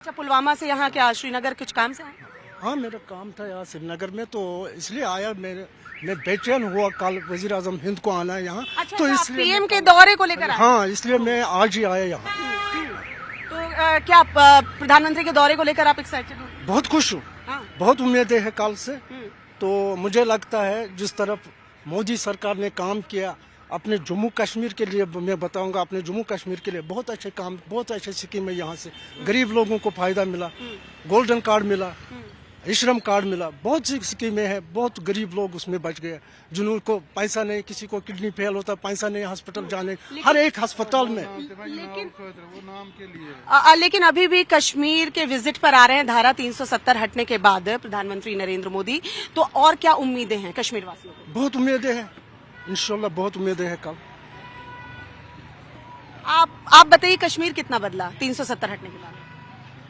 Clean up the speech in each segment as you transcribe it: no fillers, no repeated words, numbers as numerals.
अच्छा, पुलवामा से यहाँ क्या श्रीनगर कुछ काम से आए? हाँ, मेरा काम था यहाँ श्रीनगर में, तो इसलिए आया। मैं बेचैन हुआ, कल वजीर आजम हिंद को आना है यहाँ। अच्छा, तो तो आप इसलिए पीएम के दौरे को लेकर आए? हाँ, इसलिए मैं आज ही आया यहाँ। तो क्या प्रधानमंत्री के दौरे को लेकर आप एक्साइटेड हो? बहुत खुश हूँ, हाँ। बहुत उम्मीदें हैं कल से। तो मुझे लगता है जिस तरफ मोदी सरकार ने काम किया अपने जम्मू कश्मीर के लिए, मैं बताऊंगा अपने जम्मू कश्मीर के लिए बहुत अच्छे काम, बहुत अच्छे स्कीम है यहाँ से। गरीब लोगों को फायदा मिला, गोल्डन कार्ड मिला, श्रम कार्ड मिला, बहुत सी स्कीमें हैं। बहुत गरीब लोग उसमें बच गए जिनको पैसा नहीं, किसी को किडनी फेल होता पैसा नहीं अस्पताल जाने, हर एक अस्पताल में। लेकिन अभी भी कश्मीर के विजिट पर आ रहे हैं धारा 370 हटने के बाद प्रधानमंत्री नरेंद्र मोदी, तो और क्या उम्मीदें हैं कश्मीर वासियों को? बहुत उम्मीदें हैं, इंशाल्लाह बहुत उम्मीदें हैं। कल आप बताइए, कश्मीर कितना बदला 370 हटने के बाद?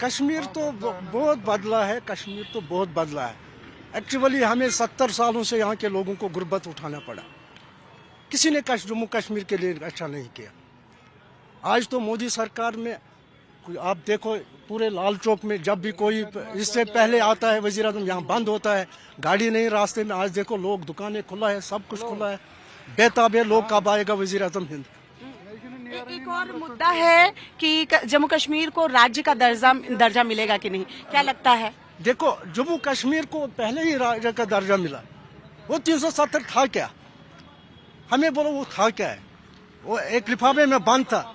कश्मीर तो बहुत बदला है, कश्मीर तो बहुत बदला है। एक्चुअली हमें 70 सालों से यहाँ के लोगों को गुर्बत उठाना पड़ा। किसी ने जम्मू कश्मीर के लिए अच्छा नहीं किया। आज तो मोदी सरकार में आप देखो, पूरे लाल चौक में जब भी कोई इससे पहले आता है वजीर आजम, यहाँ बंद होता है, गाड़ी नहीं रास्ते में। आज देखो लोग, दुकानें खुला है, सब कुछ खुला है, बेताब है लोग कब आएगा वजीर आजम हिंद। एक और मुद्दा है कि जम्मू कश्मीर को राज्य का दर्जा मिलेगा कि नहीं, क्या लगता है? देखो, जम्मू कश्मीर को पहले ही राज्य का दर्जा मिला। वो 370 था क्या? हमें बोलो वो था क्या है? वो एक लिफाफे में बंद था,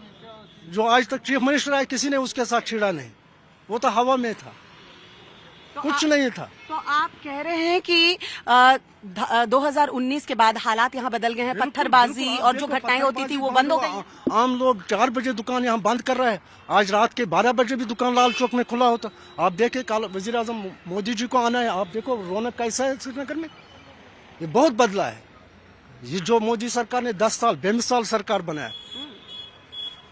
जो आज तक चीफ मिनिस्टर आए किसी ने उसके साथ छिड़ा नहीं। वो तो हवा में था, तो कुछ नहीं था। तो आप कह रहे हैं कि 2019 के बाद हालात यहाँ बदल गए हैं, पत्थरबाजी और जो घटनाएं होती थी वो बंद हो गई। आम लोग 4 बजे दुकान यहाँ बंद कर रहे हैं, आज रात के 12 बजे भी दुकान लाल चौक में खुला होता। आप देखे कल वजीर आजम मोदी जी को आना है, आप देखो रौनक कैसा है श्रीनगर में। ये बहुत बदला है। ये जो मोदी सरकार ने 10 साल बेमिसाल सरकार बनाया।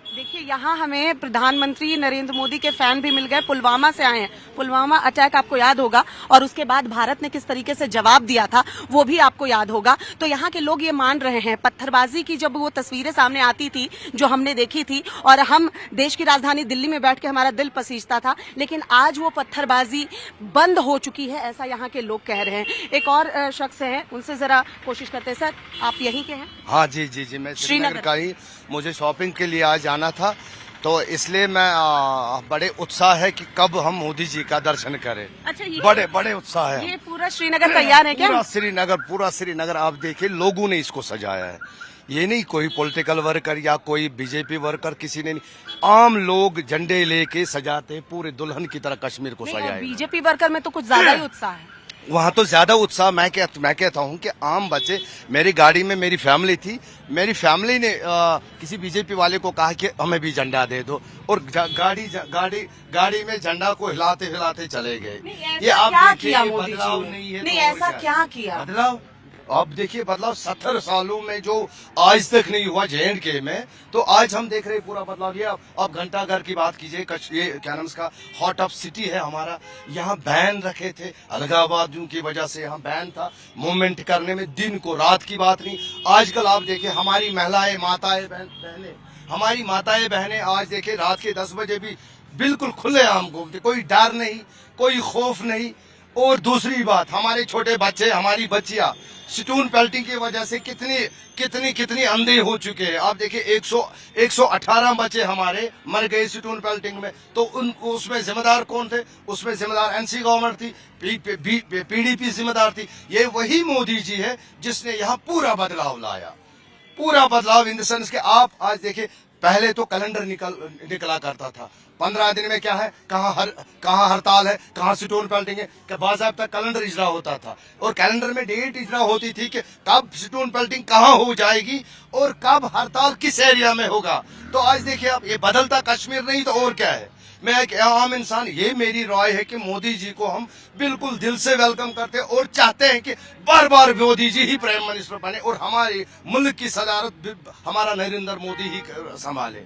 देखिए, यहाँ हमें प्रधानमंत्री नरेंद्र मोदी के फैन भी मिल गए, पुलवामा से आए हैं। पुलवामा अटैक आपको याद होगा, और उसके बाद भारत ने किस तरीके से जवाब दिया था वो भी आपको याद होगा। तो यहाँ के लोग ये मान रहे हैं, पत्थरबाजी की जब वो तस्वीरें सामने आती थी जो हमने देखी थी, और हम देश की राजधानी दिल्ली में बैठ के हमारा दिल पसीजता था, लेकिन आज वो पत्थरबाजी बंद हो चुकी है, ऐसा यहाँ के लोग कह रहे हैं। एक और शख्स है, उनसे जरा कोशिश करते हैं। सर, आप यहीं के हैं? हाँ जी जी जी, मैं श्रीनगर का ही। मुझे शॉपिंग के लिए आज जाना था, तो इसलिए मैं बड़े उत्साह है कि कब हम मोदी जी का दर्शन करें। अच्छा, बड़े बड़े उत्साह है। ये पूरा श्रीनगर तैयार है क्या? पूरा श्रीनगर आप देखिए, लोगों ने इसको सजाया है। ये नहीं कोई पॉलिटिकल वर्कर या कोई बीजेपी वर्कर, किसी ने नहीं। आम लोग झंडे लेके सजाते, पूरे दुल्हन की तरह कश्मीर को सजाए। बीजेपी वर्कर में तो कुछ ज्यादा ही उत्साह है। वहाँ तो ज्यादा उत्साह। मैं कहता हूँ कि आम बच्चे, मेरी गाड़ी में मेरी फैमिली थी, मेरी फैमिली ने किसी बीजेपी वाले को कहा कि हमें भी झंडा दे दो, और गाड़ी में झंडा को हिलाते हिलाते चले गए। ये आप देखिए, बदलाव नहीं है। नहीं, ऐसा क्या किया? बदलाव आप देखिए, बदलाव 70 सालों में जो आज तक नहीं हुआ J&K में, तो आज हम देख रहे हैं पूरा बदलाव। ये अब घंटाघर की बात कीजिए, ये क्या नाम इसका, हॉट अप सिटी है हमारा। यहाँ बैन रखे थे अलगाववाद की वजह से, यहाँ बैन था मूवमेंट करने में, दिन को रात की बात नहीं। आजकल आप देखिए, हमारी महिलाएं, माताएं बहनें, हमारी माताएं बहनें आज देखिए रात के 10 बजे भी बिल्कुल खुलेआम घूमते, कोई डर नहीं, कोई खौफ नहीं। और दूसरी बात, हमारे छोटे बच्चे, हमारी बच्चियां स्टोन पेल्टिंग की वजह से कितनी अंधे हो चुके हैं। आप देखिए 118 बच्चे हमारे मर गए स्टोन पेल्टिंग में। तो उसमें जिम्मेदार कौन थे? उसमें जिम्मेदार NC गवर्नमेंट थी, PDP जिम्मेदार थी। ये वही मोदी जी है जिसने यहाँ पूरा बदलाव लाया। पूरा बदलाव इन द सेंस के आप आज देखिए, पहले तो कैलेंडर निकला करता था, 15 दिन में क्या है, कहाँ हड़ताल है, कहाँ स्टोन पेल्टिंग है, कि बाज़ाब्ता कैलेंडर इजरा होता था, और कैलेंडर में डेट इजरा होती थी कि कब स्टोन पेल्टिंग कहाँ हो जाएगी और कब हड़ताल किस एरिया में होगा। तो आज देखिए आप, ये बदलता कश्मीर नहीं तो और क्या है। मैं एक आम इंसान, ये मेरी राय है कि मोदी जी को हम बिल्कुल दिल से वेलकम करते हैं और चाहते हैं कि बार बार मोदी जी ही प्राइम मिनिस्टर बने और हमारे मुल्क की सदारत हमारा नरेंद्र मोदी ही संभाले।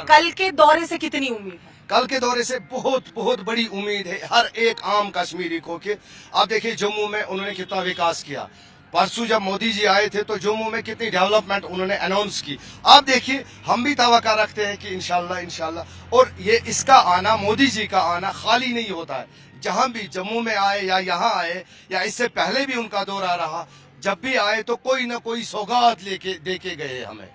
कल के दौरे से कितनी उम्मीद है? कल के दौरे से बहुत बड़ी उम्मीद है हर एक आम कश्मीरी को। कि आप देखिए, जम्मू में उन्होंने कितना विकास किया, परसों जब मोदी जी आए थे तो जम्मू में कितनी डेवलपमेंट उन्होंने अनाउंस की। आप देखिए हम भी तवक्का रखते हैं कि इंशाल्लाह और ये इसका आना, मोदी जी का आना खाली नहीं होता है। जहां भी जम्मू में आए या यहाँ आए या इससे पहले भी उनका दौरा रहा, जब भी आए तो कोई ना कोई सौगात दे के गए हमें।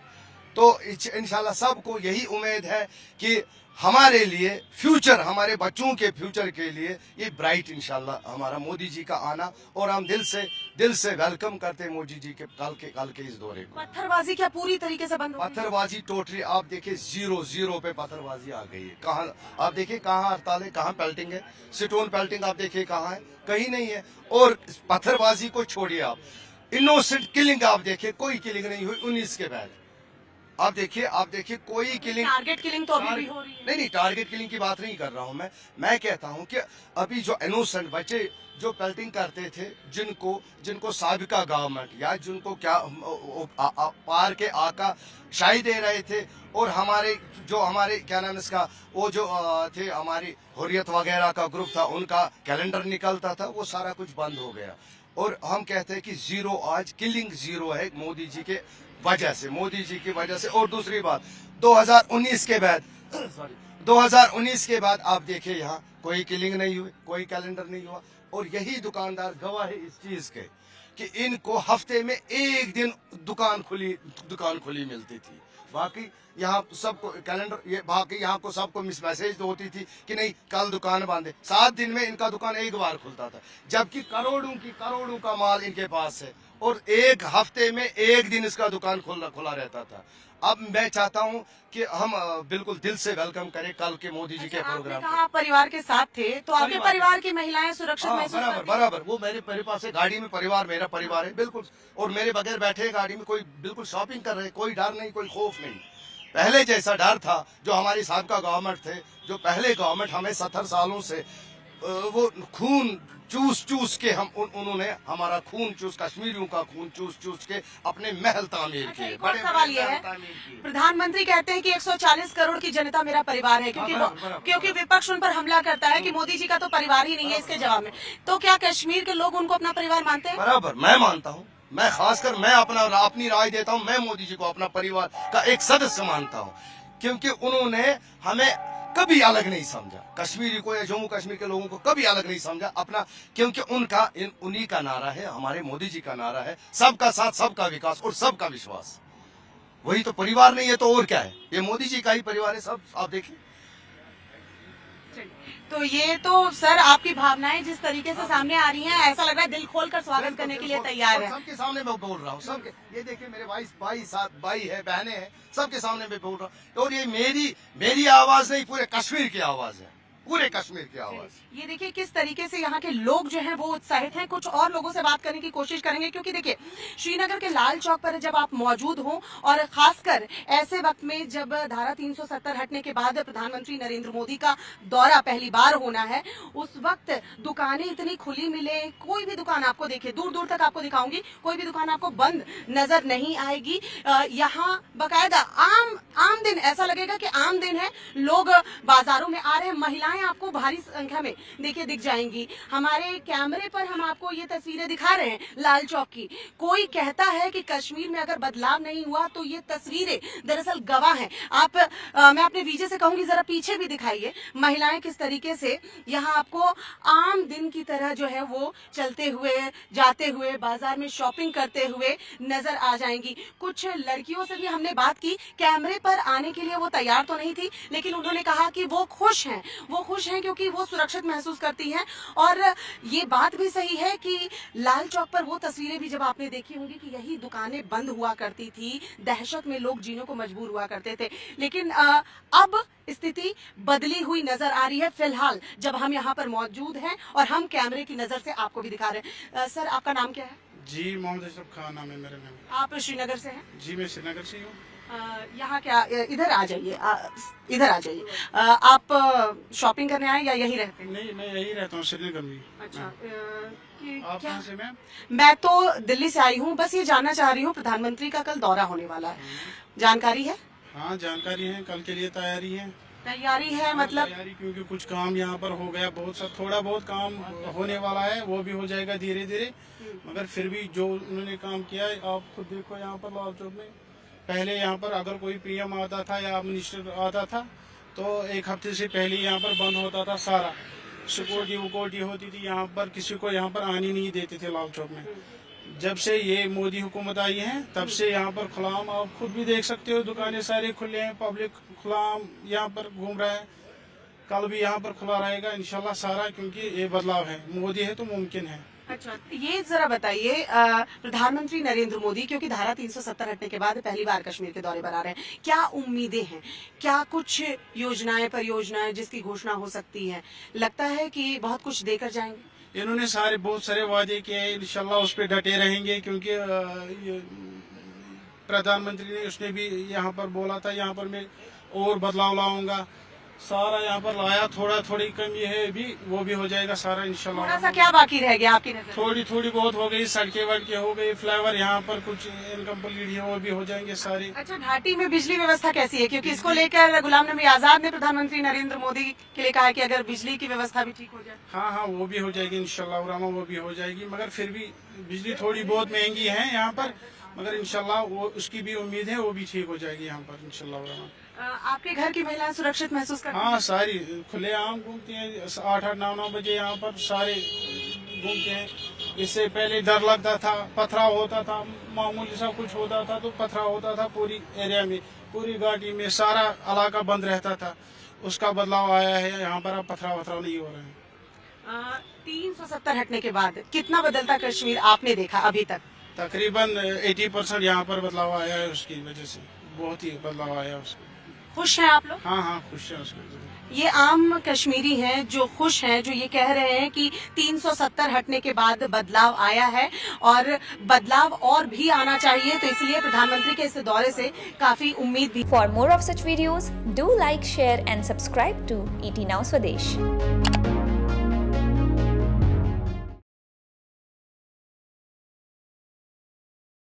तो इंशाल्लाह सबको यही उम्मीद है कि हमारे लिए फ्यूचर, हमारे बच्चों के फ्यूचर के लिए ये ब्राइट इंशाल्लाह हमारा मोदी जी का आना, और हम दिल से वेलकम करते हैं मोदी जी के कल के इस दौरे को। पत्थरबाजी क्या पूरी तरीके से बंद हो गई? पत्थरबाजी टोटली आप देखिए जीरो पे पत्थरबाजी आ गई है। कहाँ आप देखिए, कहाँ हड़ताल है, कहाँ पेल्टिंग है, स्टोन पेल्टिंग आप देखिए कहाँ है, कहीं नहीं है। और पत्थरबाजी को छोड़िए, आप इनोसेंट किलिंग आप देखिए, कोई किलिंग नहीं हुई 19 के बाद। आप देखिए कोई किलिंग, टारगेट किलिंग तो अभी भी हो रही है। नहीं, टारगेट किलिंग की बात नहीं कर रहा हूं मैं कहता हूं कि अभी जो इनोसेंट बच्चे जो पेल्टिंग करते थे, जिनको साबिका गवर्नमेंट या जिनको क्या पार के आका शाही दे रहे थे, और हमारे क्या नाम इसका, वो जो थे हमारी हुर्रियत वगैरह का ग्रुप था, उनका कैलेंडर निकलता था, वो सारा कुछ बंद हो गया। और हम कहते हैं कि जीरो, आज किलिंग जीरो है मोदी जी की वजह से। और दूसरी बात, 2019 के बाद 2019 के बाद आप देखिए यहाँ कोई किलिंग नहीं हुई, कोई कैलेंडर नहीं हुआ। और यही दुकानदार गवाह है इस चीज के कि इनको हफ्ते में एक दिन दुकान खुली मिलती थी। बाकी यहाँ सबको कैलेंडर, ये बाकी यहाँ को सबको मैसेज होती थी कि नहीं कल दुकान बंद है। 7 दिन में इनका दुकान एक बार खुलता था, जबकि करोड़ों का माल इनके पास है, और एक हफ्ते में एक दिन इसका दुकान खुला रहता था। अब मैं चाहता हूं कि हम बिल्कुल दिल से वेलकम करें कल के मोदी जी के प्रोग्राम। आपने कहा आप परिवार के साथ थे, तो आपके परिवार की महिलाएं सुरक्षित महसूस करती हैं? बराबर वो मेरे पास है, गाड़ी में मेरा परिवार है बिल्कुल, और मेरे बगैर बैठे हैं गाड़ी में, कोई बिल्कुल शॉपिंग कर रहे हैं, कोई डर नहीं, कोई खौफ नहीं। पहले जैसा डर था जो हमारी साबिका गवर्नमेंट थे, जो पहले गवर्नमेंट हमें 70 सालों से वो खून चूस के उन्होंने हमारा खून चूस, कश्मीरियों का खून चूस के अपने महल तामीर किए। एक और सवाल ये है, प्रधानमंत्री कहते हैं कि 140 करोड़ की जनता मेरा परिवार है, क्योंकि विपक्ष उन पर हमला करता है कि मोदी जी का तो परिवार ही नहीं है इसके जवाब में। तो क्या कश्मीर के लोग उनको अपना परिवार मानते हैं? बराबर, मैं मानता हूँ, मैं खासकर मैं अपनी राय देता हूँ। मैं मोदी जी को अपना परिवार का एक सदस्य मानता हूँ, क्योंकि उन्होंने हमें कभी अलग नहीं समझा, कश्मीरी को या जम्मू कश्मीर के लोगों को कभी अलग नहीं समझा अपना, क्योंकि उन्हीं का नारा है, हमारे मोदी जी का नारा है, सबका साथ, सबका विकास और सबका विश्वास। वही तो परिवार नहीं है तो और क्या है, ये मोदी जी का ही परिवार है सब। आप देखिए, तो ये तो सर आपकी भावनाएं जिस तरीके से सामने आ रही हैं, ऐसा लग रहा है दिल खोलकर स्वागत करने के लिए तैयार है। सबके सामने मैं बोल रहा हूँ, सबके, ये देखिए मेरे भाई है, बहनें हैं, सबके सामने मैं बोल रहा हूँ। और ये मेरी आवाज नहीं, पूरे कश्मीर की आवाज है, पूरे कश्मीर की आवाज। ये देखिए किस तरीके से यहाँ के लोग जो हैं वो उत्साहित हैं। कुछ और लोगों से बात करने की कोशिश करेंगे, क्योंकि देखिए श्रीनगर के लाल चौक पर जब आप मौजूद हों, और खासकर ऐसे वक्त में जब धारा 370 हटने के बाद प्रधानमंत्री नरेंद्र मोदी का दौरा पहली बार होना है, उस वक्त दुकानें इतनी खुली मिले, कोई भी दुकान आपको देखिए, दूर दूर तक आपको दिखाऊंगी, कोई भी दुकान आपको बंद नजर नहीं आएगी। यहाँ बाकायदा आम दिन, ऐसा लगेगा कि आम दिन है, लोग बाजारों में आ रहे हैं, महिलाएं आपको भारी संख्या में देखिए दिख जाएंगी। हमारे कैमरे पर हम आपको ये तस्वीरें दिखा रहे हैं लाल चौक की। कोई कहता है कि कश्मीर में अगर बदलाव नहीं हुआ तो ये तस्वीरें दरअसल गवाह हैं। आप मैं अपने वीजे से कहूंगी जरा पीछे भी दिखाइए, महिलाएं किस तरीके से यहाँ आपको आम दिन की तरह जो है वो चलते हुए, जाते हुए, बाजार में शॉपिंग करते हुए नजर आ जाएंगी। कुछ लड़कियों से भी हमने बात की, कैमरे पर आने के लिए वो तैयार तो नहीं थी, लेकिन उन्होंने कहा कि वो खुश हैं क्योंकि वो सुरक्षित महसूस करती हैं। और ये बात भी सही है कि लाल चौक पर वो तस्वीरें भी जब आपने देखी होंगी कि यही दुकानें बंद हुआ करती थी, दहशत में लोग जीने को मजबूर हुआ करते थे, लेकिन अब स्थिति बदली हुई नजर आ रही है फिलहाल जब हम यहाँ पर मौजूद हैं और हम कैमरे की नजर से आपको भी दिखा रहे हैं। सर आपका नाम क्या है? जी मोहम्मद अशरफ खान नाम है मेरा नाम। आप श्रीनगर से हैं? जी मैं श्रीनगर से हूँ। यहाँ क्या, इधर आ जाइए, इधर आ जाइए। आप शॉपिंग करने आए या यहीं रहते हैं? नहीं, मैं यही रहता हूँ श्रीनगर में। अच्छा, आप कहाँ से मैम? मैं तो दिल्ली से आई हूँ। बस ये जानना चाह रही हूँ, प्रधानमंत्री का कल दौरा होने वाला है, जानकारी है? हाँ जानकारी है, कल के लिए तैयारी है। तैयारी है मतलब तैयारी, क्योंकि कुछ काम यहाँ पर हो गया, बहुत सा थोड़ा बहुत काम होने वाला है, वो भी हो जाएगा धीरे धीरे। मगर फिर भी जो उन्होंने काम किया है, आप खुद देखो यहाँ पर लाल चौक में, पहले यहाँ पर अगर कोई पीएम आता था या मिनिस्टर आता था तो एक हफ्ते से पहले यहाँ पर बंद होता था सारा, सिक्योरिटी वकोरिटी होती थी यहाँ पर, किसी को यहाँ पर आने नहीं देते थे लाल चौक में। जब से ये मोदी हुकूमत आई है तब से यहाँ पर खुलाम, आप खुद भी देख सकते हो, दुकानें सारे खुले हैं, पब्लिक खुलाम यहाँ पर घूम रहा है। कल भी यहाँ पर खुला रहेगा इंशाल्लाह सारा, क्योंकि ये बदलाव है, मोदी है तो मुमकिन है। अच्छा, ये जरा बताइए, प्रधानमंत्री नरेंद्र मोदी क्योंकि धारा 370 हटने के बाद पहली बार कश्मीर के दौरे पर आ रहे हैं, क्या उम्मीदें हैं, क्या कुछ योजनाएं परियोजनाएं जिसकी घोषणा हो सकती है, लगता है कि बहुत कुछ देकर जाएंगे? इन्होंने बहुत सारे वादे किए हैं, इंशाल्लाह उस पर डटे रहेंगे, क्योंकि प्रधानमंत्री ने उसने भी यहाँ पर बोला था यहाँ पर मैं और बदलाव लाऊंगा, सारा यहाँ पर लाया, थोड़ी कमी है अभी, वो भी हो जाएगा सारा इंशाल्लाह। थोड़ा सा क्या बाकी रह गया आपकी नजर? थोड़ी बहुत हो गई, सड़कें वड़कें हो गई, फ्लाईओवर यहाँ पर कुछ इनकम्प्लीट है, वो भी हो जाएंगे सारे। अच्छा, घाटी में बिजली व्यवस्था कैसी है? क्योंकि इसको लेकर गुलाम नबी आजाद ने प्रधानमंत्री नरेंद्र मोदी के लिए कहा है कि अगर बिजली की व्यवस्था भी ठीक हो जाए। हाँ, वो भी हो जाएगी इंशाल्लाह उरामा, वो भी हो जाएगी, मगर फिर भी बिजली थोड़ी बहुत महंगी है यहाँ पर, मगर इंशाल्लाह वो उसकी भी उम्मीद है, वो भी ठीक हो जाएगी यहाँ पर इंशाल्लाह उरामा। आपके घर की महिलाएं सुरक्षित महसूस करती हैं? हाँ, सारी खुले आम घूमती हैं, 8-9 बजे यहाँ पर सारे घूमते हैं। इससे पहले डर लगता था, पथराव होता था, मामूली सा कुछ होता था तो पथराव होता था पूरी एरिया में, पूरी घाटी में सारा इलाका बंद रहता था। उसका बदलाव आया है, यहाँ पर अब पथराव नहीं हो रहे हैं। 370 हटने के बाद कितना बदलता कश्मीर आपने देखा अभी तक? तकरीबन 80% यहाँ पर बदलाव आया है, उसकी वजह से बहुत ही बदलाव आया है उसका। खुश हैं आप लोग? हाँ, खुश है उसके। ये आम कश्मीरी हैं जो खुश हैं, जो ये कह रहे हैं कि 370 हटने के बाद बदलाव आया है और बदलाव और भी आना चाहिए, तो इसलिए प्रधानमंत्री के इस दौरे से काफी उम्मीद भी। For more of such videos, do like, share and subscribe to ET Now Swadesh.